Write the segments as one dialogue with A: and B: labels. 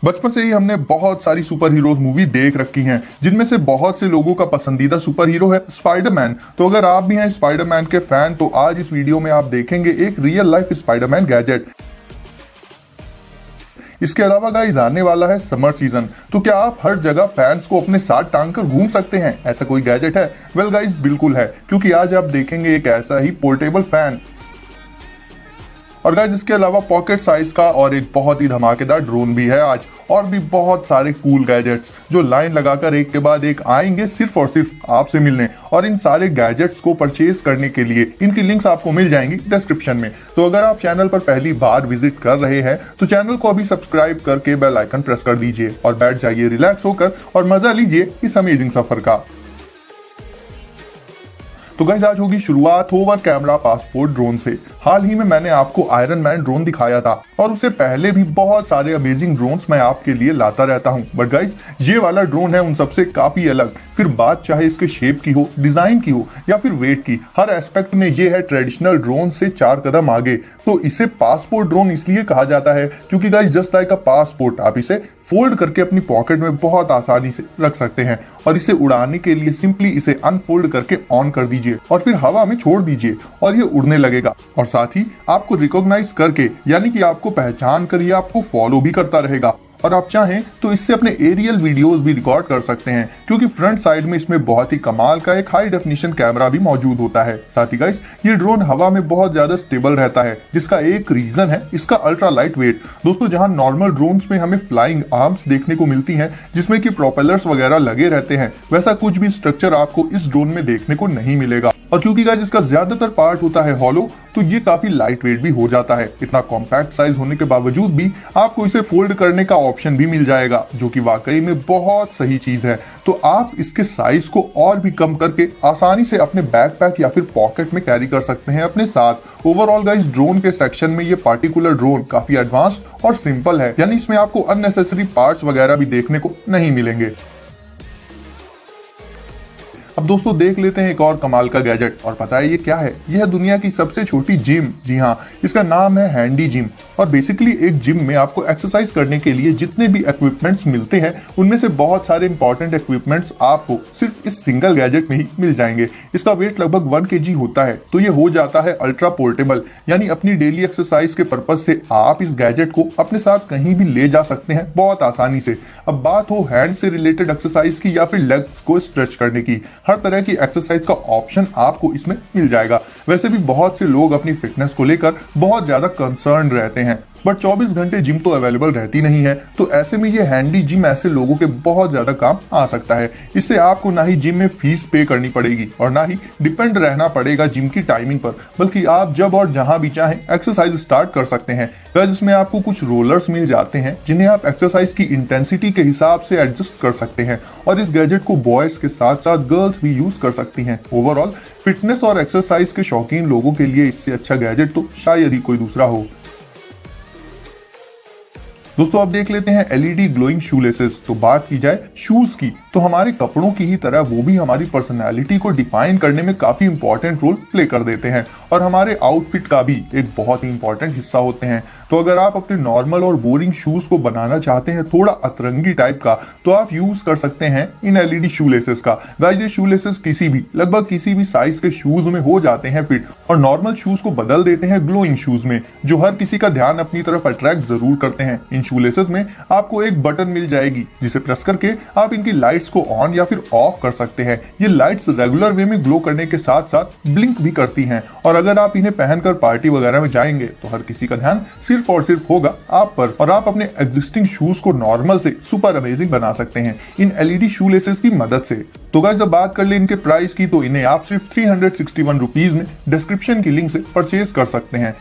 A: बचपन से ही हमने बहुत सारी सुपर हीरोज मूवी देख रखी हैं, जिनमें से बहुत से लोगों का पसंदीदा सुपर हीरो है स्पाइडरमैन। तो अगर आप भी हैं स्पाइडरमैन के फैन तो आज इस वीडियो में आप देखेंगे एक रियल लाइफ स्पाइडरमैन गैजेट। इसके अलावा गाइस आने वाला है समर सीजन, तो क्या आप हर जगह फैंस को अपने साथ टांग कर घूम सकते हैं? ऐसा कोई गैजेट है? वेल गाइस बिल्कुल है, क्योंकि आज आप देखेंगे एक ऐसा ही पोर्टेबल फैन। और गाइस इसके अलावा पॉकेट साइज का और एक बहुत ही धमाकेदार ड्रोन भी है आज, और भी बहुत सारे कूल गैजेट्स जो लाइन लगाकर एक के बाद एक आएंगे सिर्फ और सिर्फ आपसे मिलने। और इन सारे गैजेट्स को परचेज करने के लिए इनकी लिंक्स आपको मिल जाएंगी डिस्क्रिप्शन में। तो अगर आप चैनल पर पहली बार विजिट कर रहे हैं तो चैनल को अभी सब्सक्राइब करके बेल आइकन प्रेस कर दीजिए और बैठ जाइए रिलैक्स होकर और मजा लीजिए इस अमेजिंग सफर का। तो गाइस आज होगी शुरुआत होवर कैमरा पासपोर्ट ड्रोन से। हाल ही में मैंने आपको आयरन मैन ड्रोन दिखाया था और उससे पहले भी बहुत सारे अमेजिंग ड्रोन्स मैं आपके लिए लाता रहता हूं, बट गाइस ये वाला ड्रोन है उन सबसे काफी अलग। फिर बात चाहे इसके शेप की हो, डिजाइन की हो या फिर वेट की, हर एस्पेक्ट में ये है ट्रेडिशनल ड्रोन से 4 कदम आगे। तो इसे पासपोर्ट ड्रोन इसलिए कहा जाता है क्योंकि गाइस जस्ट लाइक अ पासपोर्ट आप इसे फोल्ड करके अपनी पॉकेट में बहुत आसानी से रख सकते हैं। और इसे उड़ाने के लिए सिंपली इसे अनफोल्ड करके ऑन कर दीजिए और फिर हवा में छोड़ दीजिए और ये उड़ने लगेगा। और साथ ही आपको रिकॉग्नाइज करके यानी कि आपको पहचान कर ये आपको फॉलो भी करता रहेगा। और आप चाहें तो इससे अपने एरियल वीडियोस भी रिकॉर्ड कर सकते हैं, क्योंकि फ्रंट साइड में इसमें बहुत ही कमाल का एक हाई डेफिनेशन कैमरा भी मौजूद होता है। साथ ही गाइस ये ड्रोन हवा में बहुत ज्यादा स्टेबल रहता है, जिसका एक रीजन है इसका अल्ट्रा लाइट वेट। दोस्तों जहां नॉर्मल ड्रोन्स में हमें फ्लाइंग आर्म्स देखने को मिलती हैं जिसमें कि प्रोपेलर्स वगैरह लगे रहते हैं, वैसा कुछ भी स्ट्रक्चर आपको इस ड्रोन में देखने को नहीं मिलेगा। और क्योंकि गाइस इसका ज्यादातर पार्ट होता है हॉलो, तो ये काफी लाइट वेट भी हो जाता है। इतना कॉम्पैक्ट साइज होने के बावजूद भी आपको इसे फोल्ड करने का ऑप्शन भी मिल जाएगा, जो कि वाकई में बहुत सही चीज है। तो आप इसके साइज को और भी कम करके आसानी से अपने बैकपैक या फिर पॉकेट में कैरी कर सकते हैं अपने साथ। ओवरऑल गाइस ड्रोन के सेक्शन में ये पार्टिकुलर ड्रोन काफी एडवांस्ड और सिंपल है, यानी इसमें आपको अननेसेसरी पार्ट्स वगैरह भी देखने को नहीं मिलेंगे। अब दोस्तों देख लेते हैं एक और कमाल का गैजेट, और पता है ये क्या है? यह है दुनिया की सबसे छोटी जिम। जी हाँ, इसका नाम है हैंडी जिम। और बेसिकली एक जिम में आपको एक्सरसाइज करने के लिए जितने भी इक्विपमेंट्स मिलते हैं उनमें से बहुत सारे इंपॉर्टेंट इक्विपमेंट्स आपको सिर्फ इस सिंगल गैजेट में ही मिल जाएंगे। इसका वेट लगभग 1 kg होता है, तो ये हो जाता है अल्ट्रा पोर्टेबल, यानी अपनी डेली एक्सरसाइज के पर्पज से आप इस गैजेट को अपने साथ कहीं भी ले जा सकते हैं बहुत आसानी से। अब बात हो हैंड से रिलेटेड एक्सरसाइज की या फिर लेग्स को स्ट्रेच करने की, हर तरह की एक्सरसाइज का ऑप्शन आपको इसमें मिल जाएगा। वैसे भी बहुत से लोग अपनी फिटनेस को लेकर बहुत ज्यादा कंसर्न रहते हैं, बट 24 घंटे जिम तो अवेलेबल रहती नहीं है। तो ऐसे में ये हैंडी जिम ऐसे लोगों के बहुत ज्यादा काम आ सकता है। इससे आपको ना ही जिम में फीस पे करनी पड़ेगी और ना ही डिपेंड रहना पड़ेगा जिम की टाइमिंग पर, बल्कि आप जब और जहां भी चाहें एक्सरसाइज स्टार्ट कर सकते हैं। वैसे इसमें आपको कुछ रोलर्स मिल जाते हैं जिन्हें आप एक्सरसाइज की इंटेंसिटी के हिसाब से एडजस्ट कर सकते हैं, और इस गैजेट को बॉयज के साथ साथ गर्ल्स भी यूज कर सकती हैं। ओवरऑल फिटनेस और एक्सरसाइज के शौकीन लोगों के लिए इससे अच्छा गैजेट तो शायद ही कोई दूसरा हो। दोस्तों अब देख लेते हैं एलईडी ग्लोइंग शूलेसेस। तो बात की जाए शूज की, तो हमारे कपड़ों की ही तरह वो भी हमारी पर्सनालिटी को डिफाइन करने में काफी इंपॉर्टेंट रोल प्ले कर देते हैं और हमारे आउटफिट का भी एक बहुत ही इंपॉर्टेंट हिस्सा होते हैं। तो अगर आप अपने नॉर्मल और बोरिंग शूज को बनाना चाहते हैं थोड़ा अतरंगी टाइप का, तो आप यूज कर सकते हैं इन एलईडी शूलेसेस का। गाइस ये शूलेसेस लगभग किसी भी साइज के शूज में हो जाते हैं फिट, और नॉर्मल शूज को बदल देते हैं ग्लोइंग शूज में, जो हर किसी का ध्यान अपनी तरफ अट्रैक्ट जरूर करते हैं। इन शूलेसेस में आपको एक बटन मिल जाएगी जिसे प्रेस करके आप इनकी लाइट्स को ऑन या फिर ऑफ कर सकते हैं। ये लाइट्स रेगुलर वे में ग्लो करने के साथ साथ ब्लिंक भी करती हैं, और अगर आप इन्हें पहनकर पार्टी वगैरह में जाएंगे तो हर किसी का ध्यान सिर्फ और सिर्फ होगा आप पर, और आप अपने एग्जिस्टिंग शूज को नॉर्मल से सुपर अमेजिंग बना सकते हैं इन एलईडी शूलेसेस की मदद से। तो गाइस जब बात कर ले इनके प्राइस की, तो इन्हें आप सिर्फ 361 रुपीज में डिस्क्रिप्शन की लिंक से परचेज कर सकते हैं।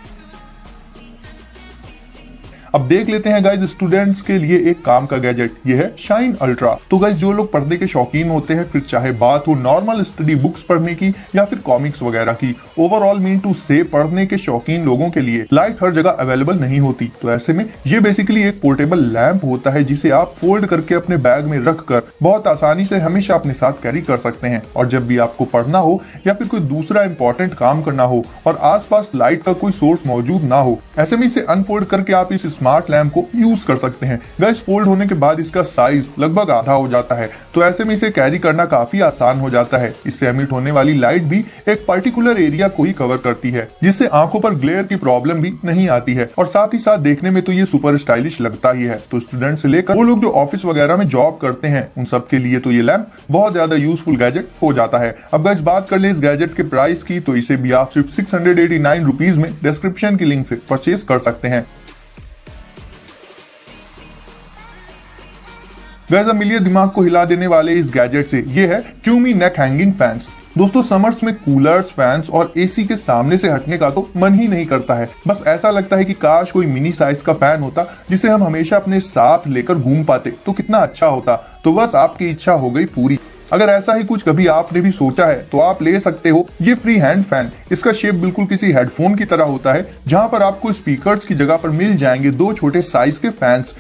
A: अब देख लेते हैं गाइज स्टूडेंट्स के लिए एक काम का गैजेट, ये है शाइन अल्ट्रा। तो गाइज जो लोग पढ़ने के शौकीन होते हैं, फिर चाहे बात हो नॉर्मल स्टडी बुक्स पढ़ने की या फिर कॉमिक्स वगैरह की, ओवरऑल मीन टू से पढ़ने के शौकीन लोगों के लिए लाइट हर जगह अवेलेबल नहीं होती। तो ऐसे में ये बेसिकली एक पोर्टेबल लैंप होता है जिसे आप फोल्ड करके अपने बैग में रख कर बहुत आसानी से हमेशा अपने साथ कैरी कर सकते हैं। और जब भी आपको पढ़ना हो या फिर कोई दूसरा इंपॉर्टेंट काम करना हो और आसपास लाइट का कोई सोर्स मौजूद ना हो, ऐसे में इसे अनफोल्ड करके आप इस स्मार्ट लैम्प को यूज कर सकते हैं। गाइस फोल्ड होने के बाद इसका साइज लगभग आधा हो जाता है, तो ऐसे में इसे कैरी करना काफी आसान हो जाता है। इससे एमिट होने वाली लाइट भी एक पर्टिकुलर एरिया को ही कवर करती है, जिससे आंखों पर ग्लेयर की प्रॉब्लम भी नहीं आती है। और साथ ही साथ देखने में तो ये सुपर स्टाइलिश लगता ही है। तो स्टूडेंट से लेकर वो लोग जो ऑफिस वगैरह में जॉब करते हैं, उन सब के लिए तो ये लैम्प बहुत ज्यादा यूजफुल गैजेट हो जाता है। अब गाइस बात कर ले इस गैजेट के प्राइस की, तो इसे भी आप सिर्फ 689 रुपीज में डिस्क्रिप्शन की लिंक से परचेज कर सकते हैं। गाइस अब मिलिए दिमाग को हिला देने वाले इस गैजेट से, ये है क्यूमी नेक हैंगिंग फैंस। दोस्तों समर्स में कूलर्स, फैंस और एसी के सामने से हटने का तो मन ही नहीं करता है। बस ऐसा लगता है कि काश कोई मिनी साइज का फैन होता जिसे हम हमेशा अपने साथ लेकर घूम पाते, तो कितना अच्छा होता। तो बस आपकी इच्छा हो गई पूरी। अगर ऐसा ही कुछ कभी आपने भी सोचा है तो आप ले सकते हो ये फ्री हैंड फैन। इसका शेप बिल्कुल किसी हेडफोन की तरह होता है, जहां पर आपको स्पीकर्स की जगह पर मिल जाएंगे दो छोटे साइज के फैंस।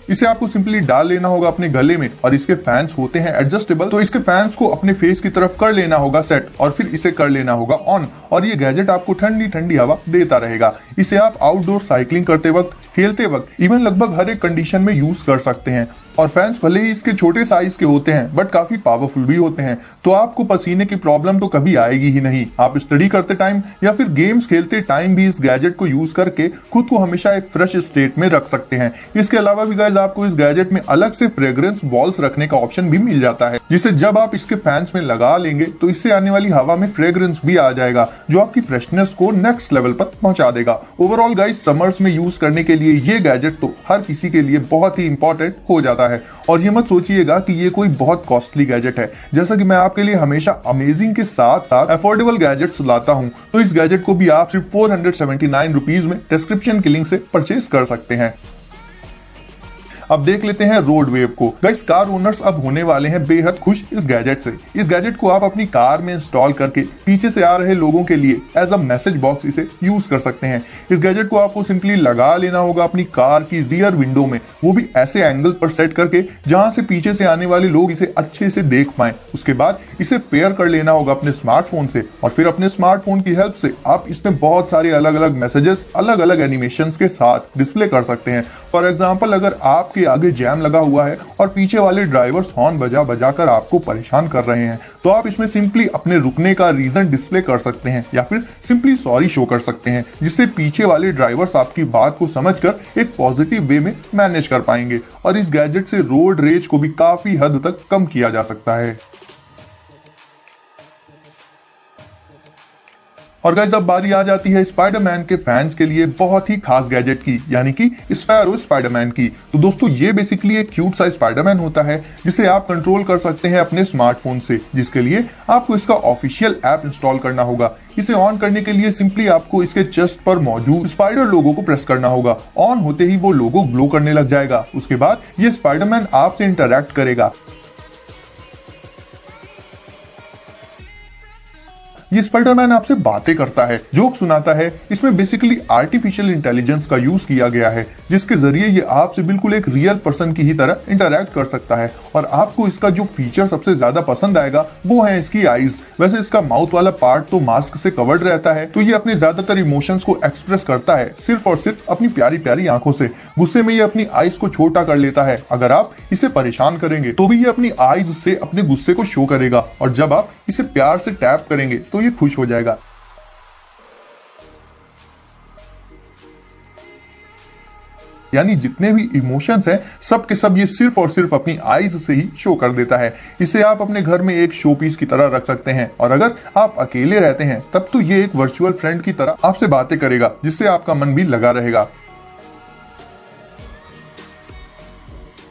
A: इसे आपको सिंपली डाल लेना होगा अपने गले में, और इसके फैंस होते हैं एडजस्टेबल, तो इसके फैंस को अपने फेस की तरफ कर लेना होगा सेट, और फिर इसे कर लेना होगा ऑन, और ये गैजेट आपको ठंडी ठंडी हवा देता रहेगा। इसे आप आउटडोर साइकिलिंग करते वक्त, खेलते वक्त, इवन लगभग हर एक कंडीशन में यूज कर सकते हैं। और फैंस भले ही इसके छोटे साइज के होते हैं, बट काफी पावरफुल भी होते हैं, तो आपको पसीने की प्रॉब्लम तो कभी आएगी ही नहीं। आप स्टडी करते टाइम या फिर गेम्स खेलते टाइम भी इस गैजेट को यूज करके खुद को हमेशा एक फ्रेश स्टेट में रख सकते हैं। इसके अलावा भी गाइस आपको इस गैजेट में अलग से फ्रेग्रेंस बॉल्स रखने का ऑप्शन भी मिल जाता है, जिसे जब आप इसके फैंस में लगा लेंगे तो इससे आने वाली हवा में फ्रेग्रेंस भी आ जाएगा, जो आपकी फ्रेशनेस को नेक्स्ट लेवल पर पहुंचा देगा। ओवरऑल गाइस समर्स में यूज करने के लिए ये गैजेट तो हर किसी के लिए बहुत ही इंपॉर्टेंट हो जाता है। और ये मत सोचिएगा कि ये कोई बहुत कॉस्टली गैजेट है, जैसा कि मैं आपके लिए हमेशा अमेजिंग के साथ साथ अफोर्डेबल गैजेट्स लाता हूं। तो इस गैजेट को भी आप सिर्फ 479 रुपीज में डिस्क्रिप्शन की लिंक से परचेज कर सकते हैं। अब देख लेते हैं रोड वेव को। गाइस कार ओनर्स अब होने वाले हैं बेहद खुश इस गैजेट से। इस गैजेट को आप अपनी कार में इंस्टॉल करके पीछे से आ रहे लोगों के लिए एज अ मैसेज बॉक्स इसे यूज कर सकते हैं। इस गैजेट को आपको सिंपली लगा लेना होगा अपनी कार की रियर विंडो में, वो भी ऐसे एंगल पर सेट करके जहां से पीछे से आने वाले लोग इसे अच्छे से देख पाए। उसके बाद इसे पेयर कर लेना होगा अपने स्मार्टफोन से, और फिर अपने स्मार्टफोन की हेल्प से आप इसमें बहुत सारे अलग अलग मैसेजेस अलग अलग एनिमेशन के साथ डिस्प्ले कर सकते हैं। फॉर एग्जाम्पल, अगर आपके आगे जैम लगा हुआ है और पीछे वाले ड्राइवर्स हॉर्न बजा बजा कर आपको परेशान कर रहे हैं, तो आप इसमें सिंपली अपने रुकने का रीजन डिस्प्ले कर सकते हैं, या फिर सिंपली सॉरी शो कर सकते हैं, जिससे पीछे वाले ड्राइवर्स आपकी बात को समझकर एक पॉजिटिव वे में मैनेज कर पाएंगे। और इस गैजेट से रोड रेज को भी काफी हद तक कम किया जा सकता है। और गाइस अब बारी आ जाती है स्पाइडरमैन के फैंस के लिए बहुत ही खास गैजेट की, यानी कि स्पैरो स्पाइडरमैन की। तो दोस्तों ये बेसिकली एक क्यूट सा स्पाइडरमैन होता है, जिसे आप कंट्रोल कर सकते हैं अपने स्मार्टफोन से, जिसके लिए आपको इसका ऑफिशियल ऐप इंस्टॉल करना होगा। इसे ऑन करने के लिए सिंपली आपको इसके चेस्ट पर मौजूद स्पाइडर लोगो को प्रेस करना होगा। ऑन होते ही वो लोगो ग्लो करने लग जाएगा। उसके बाद ये स्पाइडरमैन आपसे इंटरैक्ट करेगा। ये स्पाइडरमैन आपसे बातें करता है, जोक सुनाता है। इसमें बेसिकली आर्टिफिशियल इंटेलिजेंस का यूज किया गया है, जिसके जरिए ये आपसे बिल्कुल एक रियल पर्सन की ही तरह इंटरैक्ट कर सकता है। और आपको इसका जो फीचर सबसे ज्यादा पसंद आएगा वो है इसकी आईज। वैसे इसका माउथ वाला पार्ट तो मास्क से कवर्ड रहता है, तो ये अपने ज्यादातर इमोशंस को एक्सप्रेस करता है सिर्फ और सिर्फ अपनी प्यारी प्यारी आंखों से। गुस्से में ये अपनी आईज को छोटा कर लेता है। अगर आप इसे परेशान करेंगे तो भी ये अपनी आईज से अपने गुस्से को शो करेगा, और जब आप इसे प्यार से टैप करेंगे तो ये खुश हो जाएगा। यानी जितने भी इमोशंस हैं सब के सब ये सिर्फ और सिर्फ अपनी आईज से ही शो कर देता है। इसे आप अपने घर में एक शो पीस की तरह रख सकते हैं, और अगर आप अकेले रहते हैं तब तो ये एक वर्चुअल फ्रेंड की तरह आपसे बातें करेगा, जिससे आपका मन भी लगा रहेगा।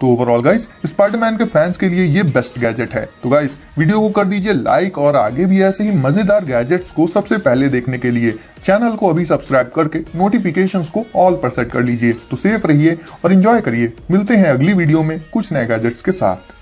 A: तो ओवरऑल गाइस स्पाइडरमैन के फैंस के लिए ये बेस्ट गैजेट है। तो गाइस वीडियो को कर दीजिए लाइक, और आगे भी ऐसे ही मजेदार गैजेट्स को सबसे पहले देखने के लिए चैनल को अभी सब्सक्राइब करके नोटिफिकेशंस को ऑल पर सेट कर लीजिए। तो सेफ रहिए और एंजॉय करिए। मिलते हैं अगली वीडियो में कुछ नए गैजेट्स के साथ।